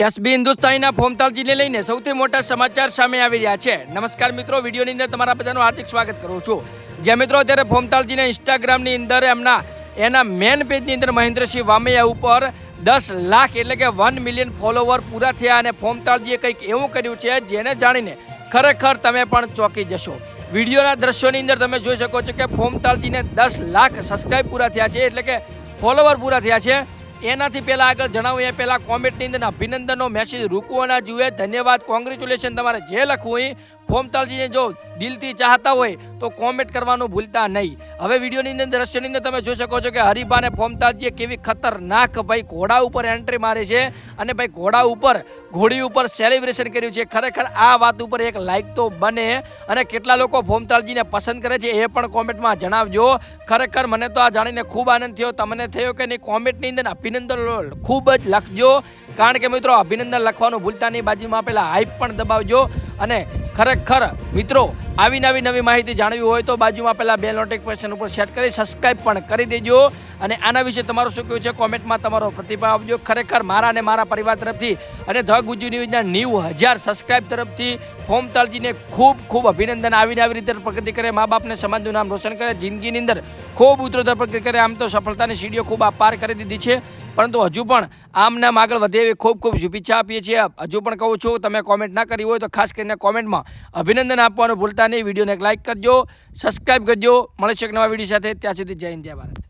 SB હિન્દુસ્તાનીના ફોમતાલજીને લઈને સૌથી મોટા સમાચાર સામે આવી રહ્યા છે। નમસ્કાર મિત્રો, વિડીયોની અંદર તમારા બધાનું હાર્દિક સ્વાગત કરું છું। જે મિત્રો અત્યારે ફોમતાલજીના ઇન્સ્ટાગ્રામની અંદર એના મેન પેજની અંદર મહેન્દ્રસિંહ વામૈયા ઉપર 10 લાખ એટલે કે 1 મિલિયન ફોલોવર પૂરા થયા અને ફોમતાલજીએ કંઈક એવું કર્યું છે જેને જાણીને ખરેખર તમે પણ ચોંકી જશો। વિડીયોના દ્રશ્યોની અંદર તમે જોઈ શકો છો કે ફોમતાલજીને 10 લાખ સબસ્ક્રાઇબ પૂરા થયા છે એટલે કે ફોલોવર પૂરા થયા છે। એનાથી પહેલાં આગળ જણાવું એ પહેલાં કોમેન્ટની અંદર અભિનંદનનો મેસેજ રૂકવો ના જોઈએ। ધન્યવાદ, કોંગ્રેચ્યુલેશન તમારે જે લખવું હોય। ફોમતાલજીને જો દિલથી ચાહતા હોય તો કોમેન્ટ કરવાનું ભૂલતા નહીં। હવે વિડીયોની અંદર દ્રશ્યની અંદર તમે જોઈ શકો છો કે હરીફા અને ફોમતાલજીએ કેવી ખતરનાક ભાઈ ઘોડા ઉપર એન્ટ્રી મારી છે અને ભાઈ ઘોડી ઉપર સેલિબ્રેશન કર્યું છે। ખરેખર આ વાત ઉપર એક લાઈક તો બને અને કેટલા લોકો ફોમતાલજીને પસંદ કરે છે એ પણ કોમેન્ટમાં જણાવજો। ખરેખર મને તો આ જાણીને ખૂબ આનંદ થયો। તમને થયો કે નહીં? કોમેન્ટની અંદર અભિનંદન ખૂબ જ લખજો, કારણ કે મિત્રો અભિનંદન લખવાનું ભૂલતા નહીં। બાજુમાં આપેલા હાઈપ પણ દબાવજો અને ખરેખર મિત્રો આવી નવી માહિતી જાણવી હોય તો બાજુમાં આપેલા બેલ નોટિફિકેશન ઉપર સેટ કરી સબસ્ક્રાઇબ પણ કરી દેજો। અને આના વિશે તમારું શું કહેવું છે કોમેન્ટમાં તમારો પ્રતિભાવ આપજો। ખરેખર મારા અને મારા પરિવાર તરફથી અને ધ ગુજુ ન્યૂઝના 90,000 સબસ્ક્રાઇબ તરફથી ફોમતાલજીને ખૂબ અભિનંદન। આવી રીતે પ્રગતિ કરે, મા બાપને સમાજનું નામ રોશન કરે, જિંદગીની અંદર ખૂબ ઉત્તરોત્તર પ્રગતિ કરે। આમ તો સફળતાની સીડીઓ ખૂબ પાર કરી દીધી છે, પરંતુ હજુ પણ આમ આગળ વધે એવી ખૂબ શુભેચ્છા આપીએ છીએ। હજુ પણ કહું છું, તમે કોમેન્ટ ના કરી હોય તો ખાસ કરીને કોમેન્ટમાં અભિનંદન આપવાનું ભૂલતા નહીં। વિડીયોને એક લાઇક કરજો, સબસ્ક્રાઇબ કરજો। મળીશું એક નવા વિડીયો સાથે, ત્યાં સુધી જય હિન્દ, જય ભારત।